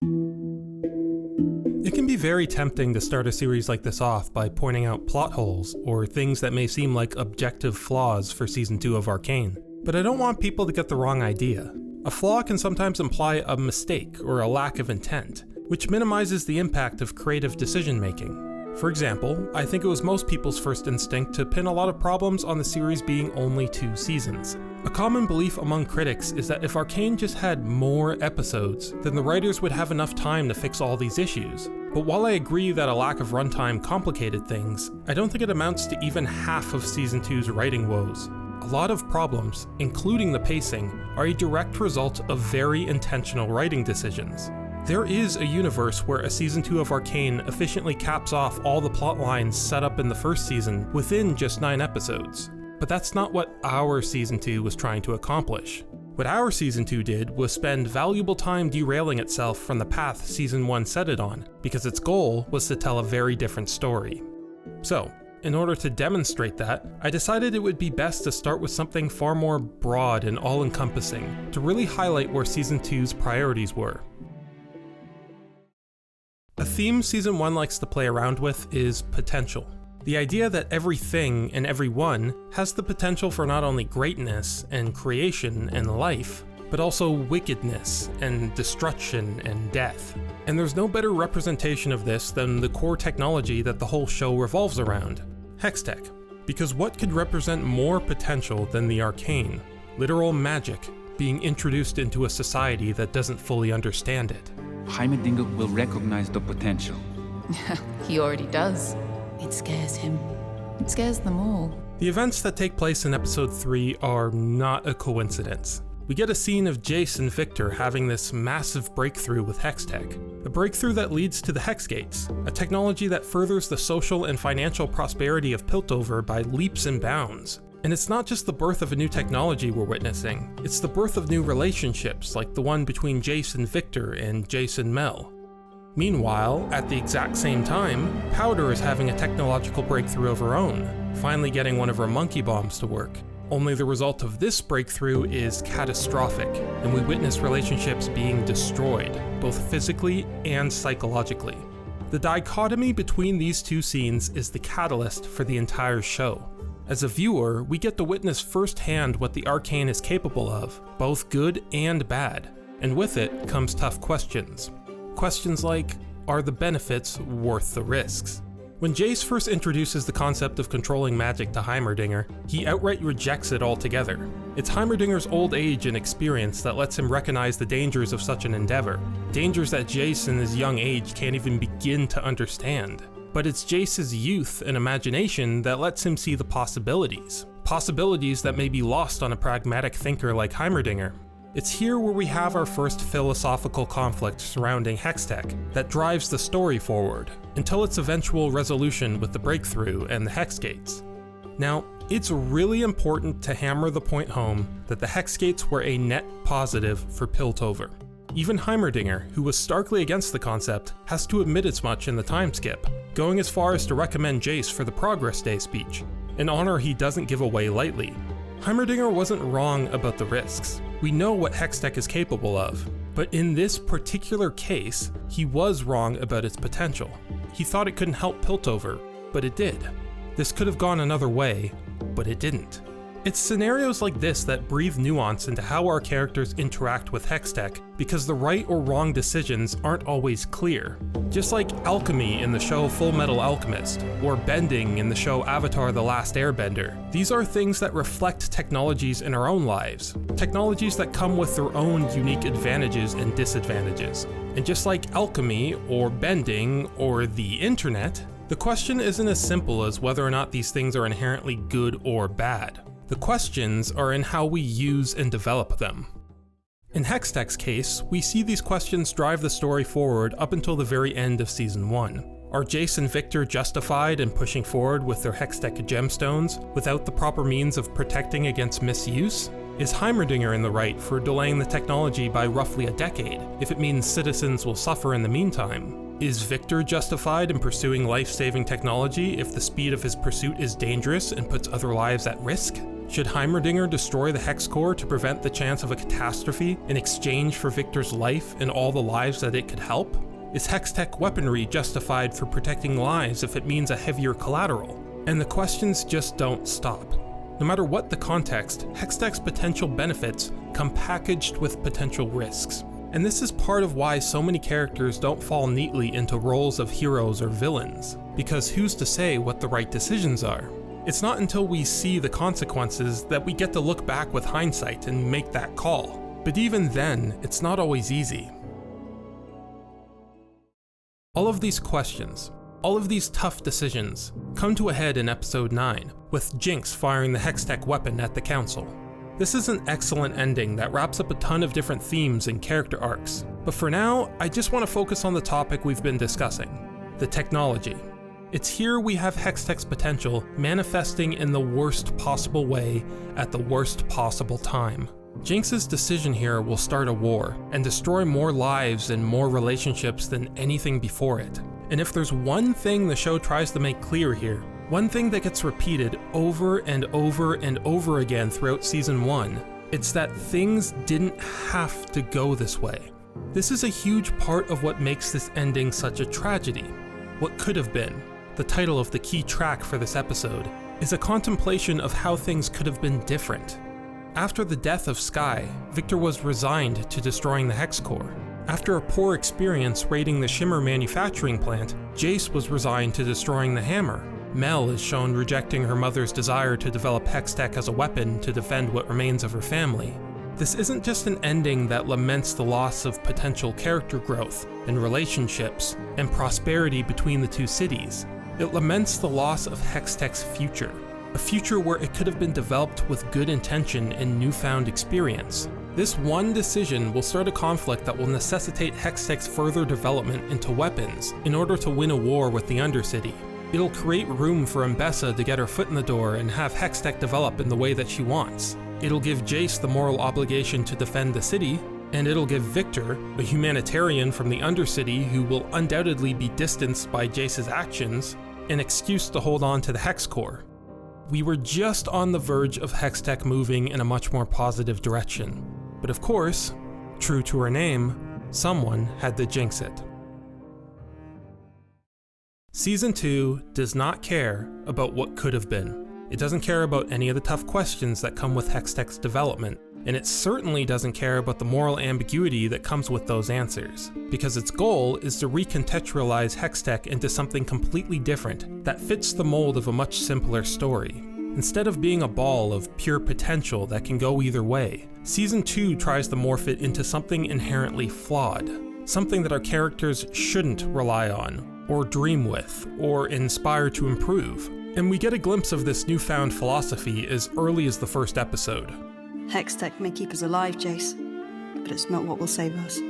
It can be very tempting to start a series like this off by pointing out plot holes, or things that may seem like objective flaws for Season 2 of Arcane. But I don't want people to get the wrong idea. A flaw can sometimes imply a mistake or a lack of intent, which minimizes the impact of creative decision-making. For example, I think it was most people's first instinct to pin a lot of problems on the series being only 2 seasons. A common belief among critics is that if Arcane just had more episodes, then the writers would have enough time to fix all these issues. But while I agree that a lack of runtime complicated things, I don't think it amounts to even half of Season 2's writing woes. A lot of problems, including the pacing, are a direct result of very intentional writing decisions. There is a universe where a Season 2 of Arcane efficiently caps off all the plot lines set up in the first season within just 9 episodes. But that's not what our Season 2 was trying to accomplish. What our Season 2 did was spend valuable time derailing itself from the path Season 1 set it on, because its goal was to tell a very different story. So, in order to demonstrate that, I decided it would be best to start with something far more broad and all-encompassing, to really highlight where Season 2's priorities were. A theme Season 1 likes to play around with is potential. The idea that everything and everyone has the potential for not only greatness and creation and life, but also wickedness and destruction and death. And there's no better representation of this than the core technology that the whole show revolves around, hextech. Because what could represent more potential than the arcane, literal magic, being introduced into a society that doesn't fully understand it? Heimerdinger will recognize the potential. He already does. It scares him. It scares them all. The events that take place in episode 3 are not a coincidence. We get a scene of Jace and Victor having this massive breakthrough with hextech, a breakthrough that leads to the Hex Gates, a technology that furthers the social and financial prosperity of Piltover by leaps and bounds. And it's not just the birth of a new technology we're witnessing, it's the birth of new relationships like the one between Jace and Victor and Jace and Mel. Meanwhile, at the exact same time, Powder is having a technological breakthrough of her own, finally getting one of her monkey bombs to work. Only the result of this breakthrough is catastrophic, and we witness relationships being destroyed, both physically and psychologically. The dichotomy between these two scenes is the catalyst for the entire show. As a viewer, we get to witness firsthand what the Arcane is capable of, both good and bad, and with it comes tough questions. Questions like, are the benefits worth the risks? When Jace first introduces the concept of controlling magic to Heimerdinger, he outright rejects it altogether. It's Heimerdinger's old age and experience that lets him recognize the dangers of such an endeavor, dangers that Jace in his young age can't even begin to understand. But it's Jace's youth and imagination that lets him see the possibilities that may be lost on a pragmatic thinker like Heimerdinger. It's here where we have our first philosophical conflict surrounding hextech that drives the story forward, until its eventual resolution with the breakthrough and the Hex Gates. Now, it's really important to hammer the point home that the Hex Gates were a net positive for Piltover. Even Heimerdinger, who was starkly against the concept, has to admit as much in the time skip, going as far as to recommend Jace for the Progress Day speech, an honor he doesn't give away lightly. Heimerdinger wasn't wrong about the risks. We know what hextech is capable of, but in this particular case, he was wrong about its potential. He thought it couldn't help Piltover, but it did. This could have gone another way, but it didn't. It's scenarios like this that breathe nuance into how our characters interact with hextech, because the right or wrong decisions aren't always clear. Just like alchemy in the show Full Metal Alchemist, or bending in the show Avatar: The Last Airbender. These are things that reflect technologies in our own lives, technologies that come with their own unique advantages and disadvantages. And just like alchemy, or bending, or the internet, the question isn't as simple as whether or not these things are inherently good or bad. The questions are in how we use and develop them. In Hextech's case, we see these questions drive the story forward up until the very end of Season 1. Are Jace and Victor justified in pushing forward with their Hextech gemstones without the proper means of protecting against misuse? Is Heimerdinger in the right for delaying the technology by roughly a decade, if it means citizens will suffer in the meantime? Is Victor justified in pursuing life-saving technology if the speed of his pursuit is dangerous and puts other lives at risk? Should Heimerdinger destroy the Hex Core to prevent the chance of a catastrophe in exchange for Victor's life and all the lives that it could help? Is hextech weaponry justified for protecting lives if it means a heavier collateral? And the questions just don't stop. No matter what the context, hextech's potential benefits come packaged with potential risks. And this is part of why so many characters don't fall neatly into roles of heroes or villains, because who's to say what the right decisions are? It's not until we see the consequences that we get to look back with hindsight and make that call. But even then, it's not always easy. All of these questions, all of these tough decisions, come to a head in episode 9, with Jinx firing the hextech weapon at the council. This is an excellent ending that wraps up a ton of different themes and character arcs, but for now, I just want to focus on the topic we've been discussing, the technology. It's here we have hextech's potential manifesting in the worst possible way at the worst possible time. Jinx's decision here will start a war and destroy more lives and more relationships than anything before it. And if there's one thing the show tries to make clear here, one thing that gets repeated over and over and over again throughout season 1, it's that things didn't have to go this way. This is a huge part of what makes this ending such a tragedy. What could have been, the title of the key track for this episode, is a contemplation of how things could have been different. After the death of Sky, Victor was resigned to destroying the Hex Core. After a poor experience raiding the Shimmer manufacturing plant, Jace was resigned to destroying the Hammer. Mel is shown rejecting her mother's desire to develop hextech as a weapon to defend what remains of her family. This isn't just an ending that laments the loss of potential character growth and relationships and prosperity between the two cities. It laments the loss of hextech's future, a future where it could have been developed with good intention and newfound experience. This one decision will start a conflict that will necessitate hextech's further development into weapons in order to win a war with the Undercity. It'll create room for Ambessa to get her foot in the door and have hextech develop in the way that she wants. It'll give Jace the moral obligation to defend the city, and it'll give Victor, a humanitarian from the Undercity who will undoubtedly be distanced by Jace's actions, an excuse to hold on to the Hex Core. We were just on the verge of hextech moving in a much more positive direction. But of course, true to her name, someone had to jinx it. Season 2 does not care about what could have been. It doesn't care about any of the tough questions that come with hextech's development, and it certainly doesn't care about the moral ambiguity that comes with those answers, because its goal is to recontextualize hextech into something completely different that fits the mold of a much simpler story. Instead of being a ball of pure potential that can go either way, Season 2 tries to morph it into something inherently flawed, something that our characters shouldn't rely on, or dream with, or inspire to improve. And we get a glimpse of this newfound philosophy as early as the first episode. Hextech may keep us alive, Jace, but it's not what will save us.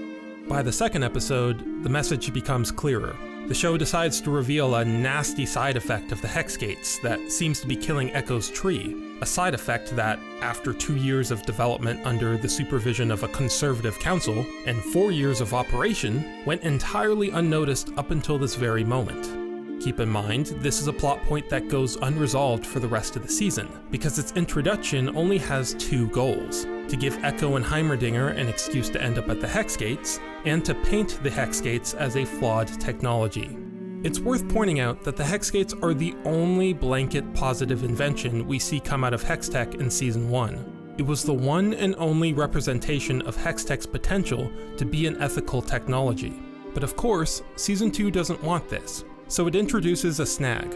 By the second episode, the message becomes clearer. The show decides to reveal a nasty side effect of the Hex Gates that seems to be killing Echo's tree, a side effect that, after 2 years of development under the supervision of a conservative council and 4 years of operation, went entirely unnoticed up until this very moment. Keep in mind, this is a plot point that goes unresolved for the rest of the season, because its introduction only has 2 goals: to give Echo and Heimerdinger an excuse to end up at the Hex Gates, and to paint the Hex Gates as a flawed technology. It's worth pointing out that the Hex Gates are the only blanket positive invention we see come out of Hextech in Season 1. It was the one and only representation of Hextech's potential to be an ethical technology. But of course, Season 2 doesn't want this, so it introduces a snag.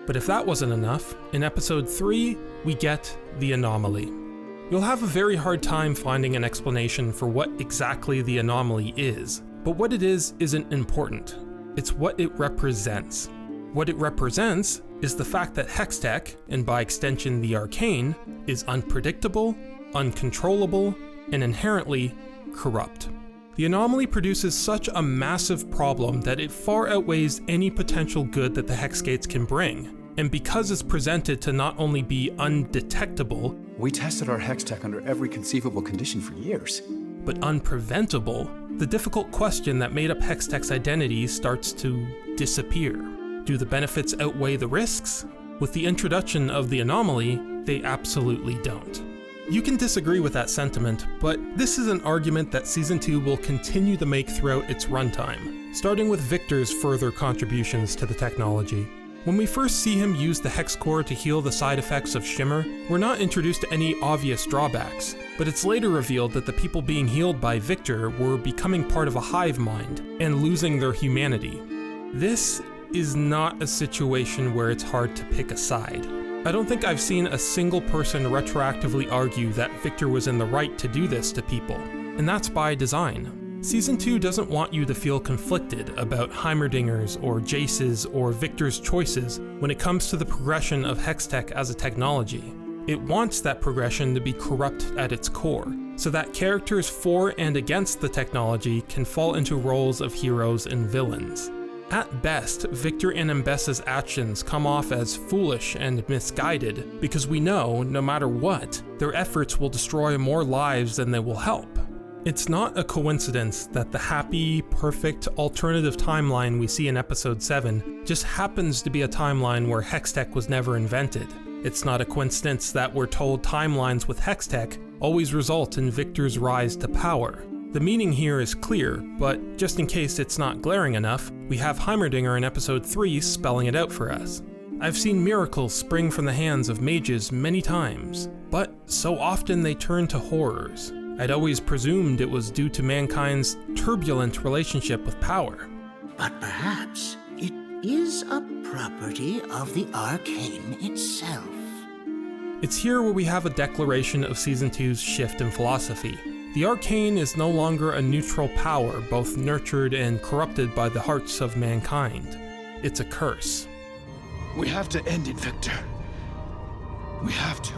But if that wasn't enough, in Episode 3, we get the anomaly. You'll have a very hard time finding an explanation for what exactly the anomaly is, but what it is isn't important. It's what it represents. What it represents is the fact that Hextech, and by extension the Arcane, is unpredictable, uncontrollable, and inherently corrupt. The anomaly produces such a massive problem that it far outweighs any potential good that the Hex Gates can bring. And because it's presented to not only be undetectable, we tested our hextech under every conceivable condition for years, but unpreventable, the difficult question that made up Hextech's identity starts to disappear. Do the benefits outweigh the risks? With the introduction of the anomaly, they absolutely don't. You can disagree with that sentiment, but this is an argument that Season 2 will continue to make throughout its runtime, starting with Victor's further contributions to the technology. When we first see him use the hex core to heal the side effects of Shimmer, we're not introduced to any obvious drawbacks, but it's later revealed that the people being healed by Victor were becoming part of a hive mind and losing their humanity. This is not a situation where it's hard to pick a side. I don't think I've seen a single person retroactively argue that Victor was in the right to do this to people, and that's by design. Season 2 doesn't want you to feel conflicted about Heimerdinger's or Jace's or Victor's choices when it comes to the progression of hextech as a technology. It wants that progression to be corrupt at its core, so that characters for and against the technology can fall into roles of heroes and villains. At best, Victor and Ambessa's actions come off as foolish and misguided because we know, no matter what, their efforts will destroy more lives than they will help. It's not a coincidence that the happy, perfect, alternative timeline we see in Episode 7 just happens to be a timeline where hextech was never invented. It's not a coincidence that we're told timelines with hextech always result in Victor's rise to power. The meaning here is clear, but just in case it's not glaring enough, we have Heimerdinger in Episode 3 spelling it out for us. I've seen miracles spring from the hands of mages many times, but so often they turn to horrors. I'd always presumed it was due to mankind's turbulent relationship with power. But perhaps it is a property of the Arcane itself. It's here where we have a declaration of Season 2's shift in philosophy. The Arcane is no longer a neutral power, both nurtured and corrupted by the hearts of mankind. It's a curse. We have to end it, Victor. We have to.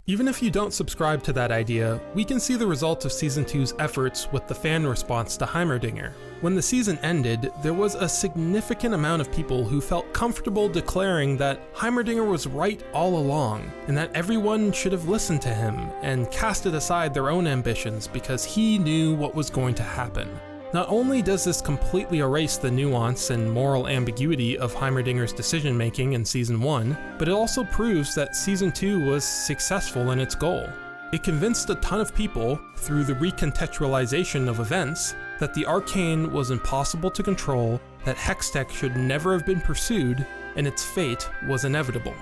Even if you don't subscribe to that idea, we can see the result of Season 2's efforts with the fan response to Heimerdinger. When the season ended, there was a significant amount of people who felt comfortable declaring that Heimerdinger was right all along, and that everyone should have listened to him and casted aside their own ambitions because he knew what was going to happen. Not only does this completely erase the nuance and moral ambiguity of Heimerdinger's decision-making in Season 1, but it also proves that Season 2 was successful in its goal. It convinced a ton of people, through the recontextualization of events, that the Arcane was impossible to control, that hextech should never have been pursued, and its fate was inevitable.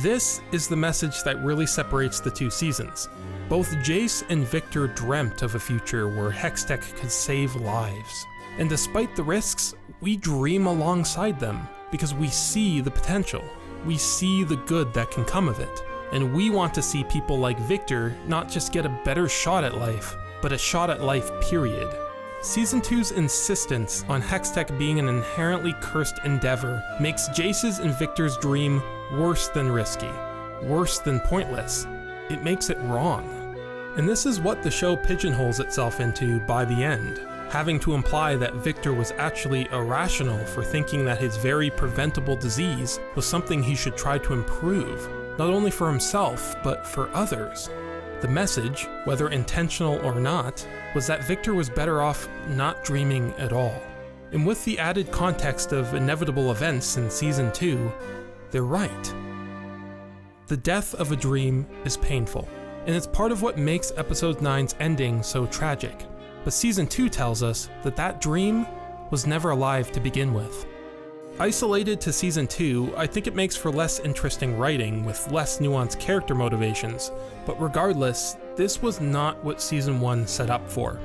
This is the message that really separates the two seasons. Both Jace and Victor dreamt of a future where hextech could save lives. And despite the risks, we dream alongside them because we see the potential. We see the good that can come of it. And we want to see people like Victor not just get a better shot at life, but a shot at life, period. Season 2's insistence on hextech being an inherently cursed endeavor makes Jace's and Victor's dream worse than risky, worse than pointless. It makes it wrong. And this is what the show pigeonholes itself into by the end, having to imply that Victor was actually irrational for thinking that his very preventable disease was something he should try to improve, not only for himself, but for others. The message, whether intentional or not, was that Victor was better off not dreaming at all. And with the added context of inevitable events in Season 2, they're right. The death of a dream is painful, and it's part of what makes Episode 9's ending so tragic. But Season 2 tells us that that dream was never alive to begin with. Isolated to Season 2, I think it makes for less interesting writing with less nuanced character motivations, but regardless, this was not what Season 1 set up for.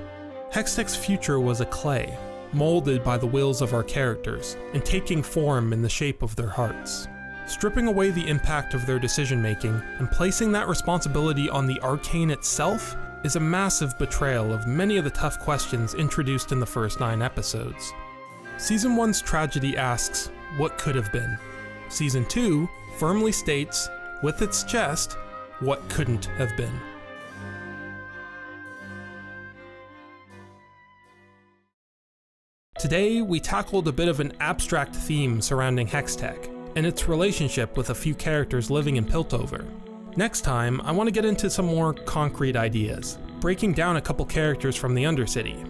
Hextech's future was a clay, molded by the wills of our characters, and taking form in the shape of their hearts. Stripping away the impact of their decision-making and placing that responsibility on the Arcane itself is a massive betrayal of many of the tough questions introduced in the first 9 episodes. Season 1's tragedy asks, what could have been? Season 2 firmly states, with its chest, what couldn't have been. Today, we tackled a bit of an abstract theme surrounding hextech, and its relationship with a few characters living in Piltover. Next time, I want to get into some more concrete ideas, breaking down a couple characters from the Undercity.